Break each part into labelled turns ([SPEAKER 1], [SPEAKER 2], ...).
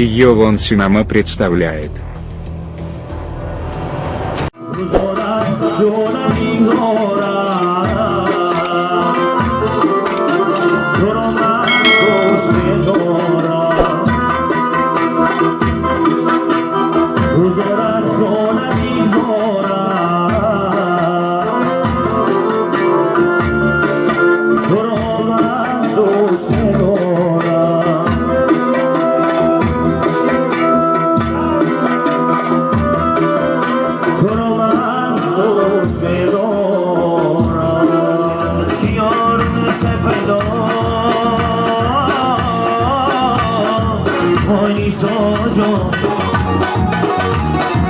[SPEAKER 1] Йовон Синема представляет.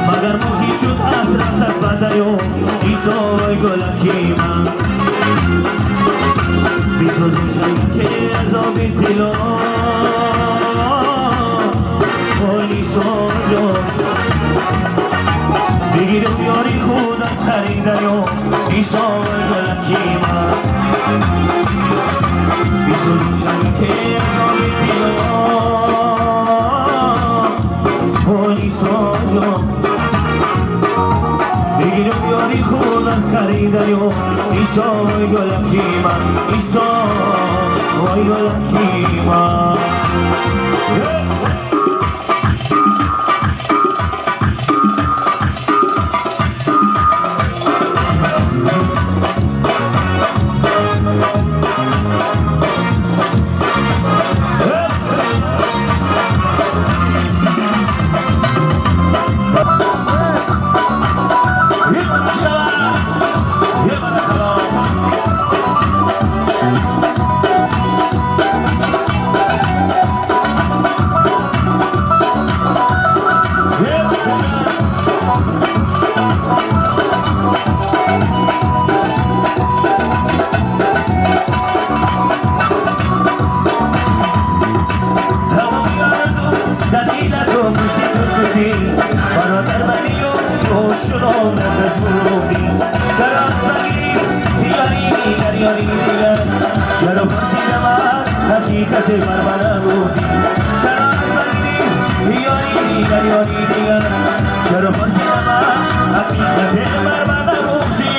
[SPEAKER 2] مگر ماهی شد از رفت از بدیو ایسای گلکیما بیسوز چایی که از آبی تیلا مالی ساجا بگیرم بیاری خود از خریدیو ایسای گلکیما بیسوز چایی که از آبی تیلا مالی ساجا بگیرم بیاری خود از خریدیو ایسای گلکیما ایسای گلکیما حقیقت بربرا گفتی چرا بگیری بیاری دیگر چرا پرسی من حقیقت بربرا گفتی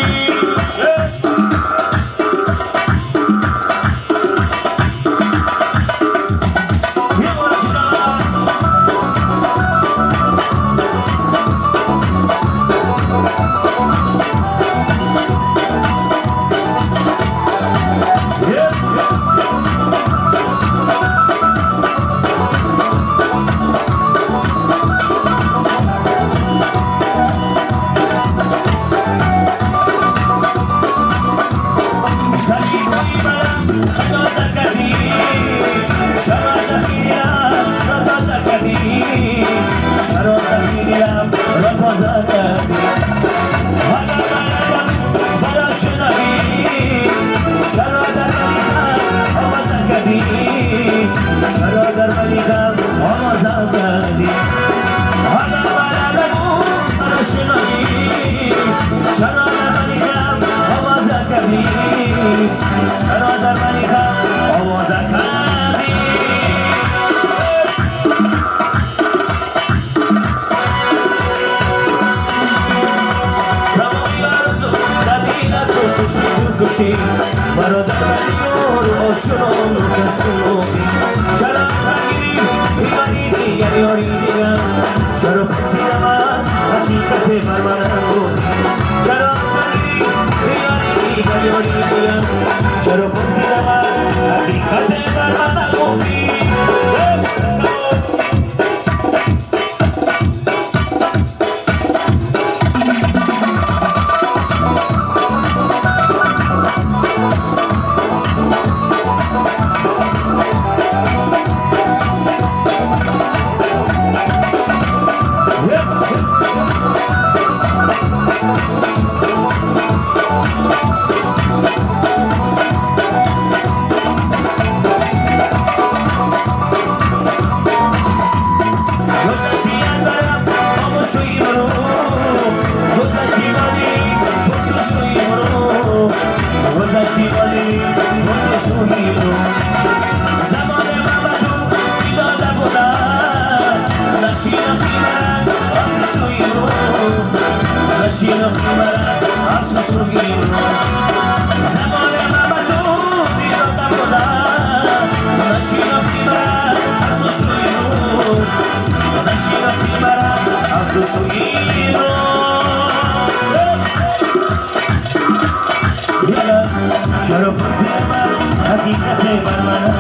[SPEAKER 2] برمنم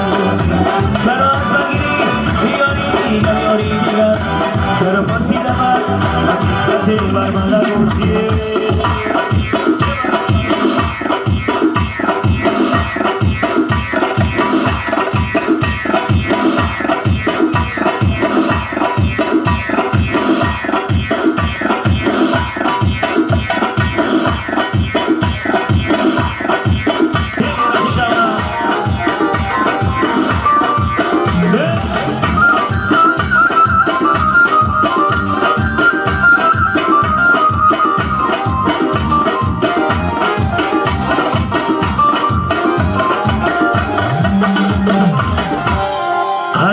[SPEAKER 2] چرا از بگیری بیاری نیاری دیگر چرا پرسیدم از حقیقت برمنم گفتی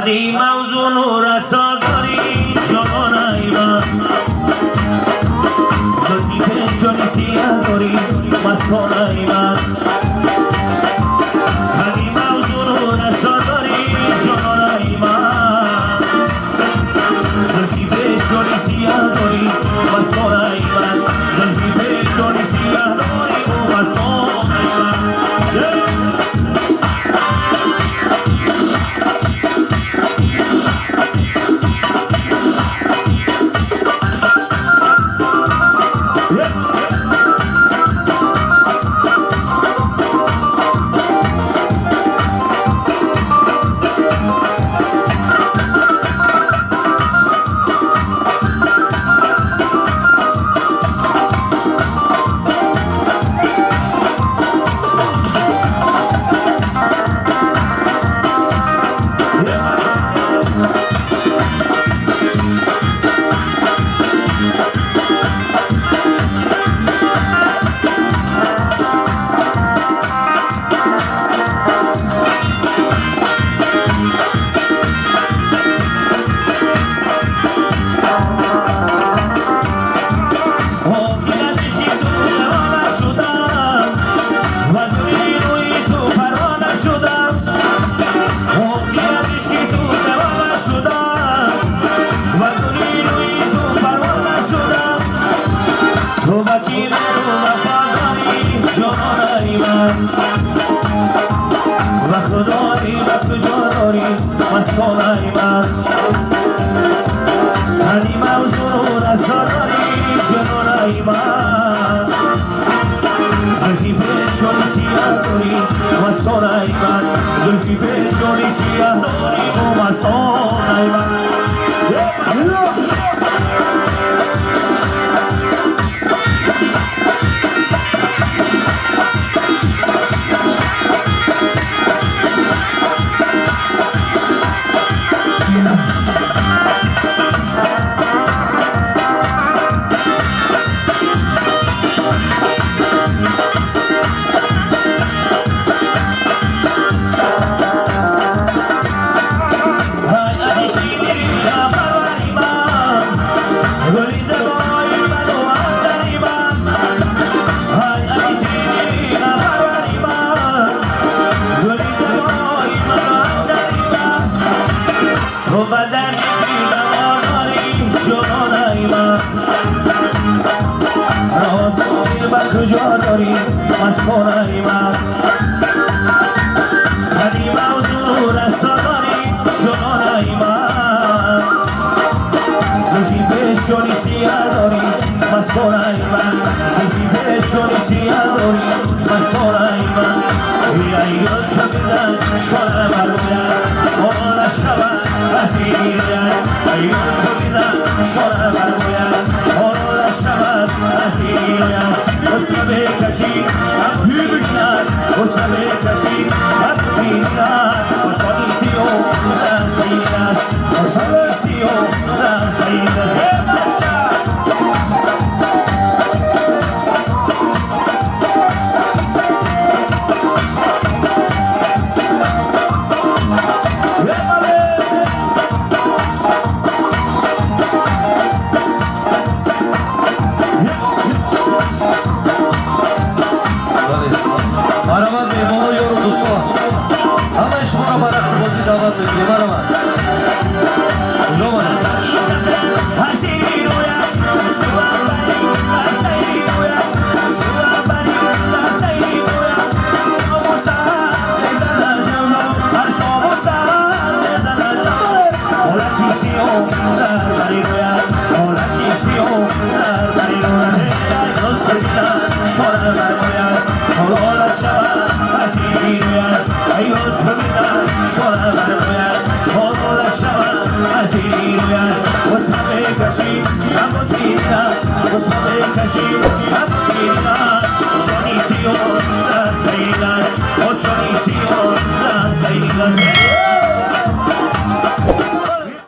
[SPEAKER 2] هدی موزون و رسا داری جانای من زلفی پنجانی سیاه داری مستانای من هدی موزون و رسا داری جانای من زلفی پنجانی سیاه داری مستانای من زلفی پنجانی سیاه داری مستانای من تو وکیل و وفاداری جانای من و خدایی و کجا داری مستانای من هدی موزون و رسا داری جانای من زلفی پنجانی سیاه داری مستانای من زلفی پنجانی سیاه داری و مستانای من تو بدن بیداری جانای من راز داری و کجا داری مستانای من هدی موزون و رسا داری جانای من زلفی پنجانی سیاه داری مستانای من زلفی پنجانی سیاه داری مستانای من ایران تو بزن شانه برمونن آن شود اسیرن ایران تو بزن شانه برمونن آن شود اسیرن حسن بکشی هم بیرن حسن بکشی هم بیرن خوشحالی سی و نزدیرن خوشحالی سی و نزدیرن
[SPEAKER 3] Arama Bey, bana yoruldu.
[SPEAKER 2] برماید بابا شود از این روید وسمه کشی همو تیرد وسمه کشی همو تیرد شنیسی و نزیلد و شنیسی و نزیلد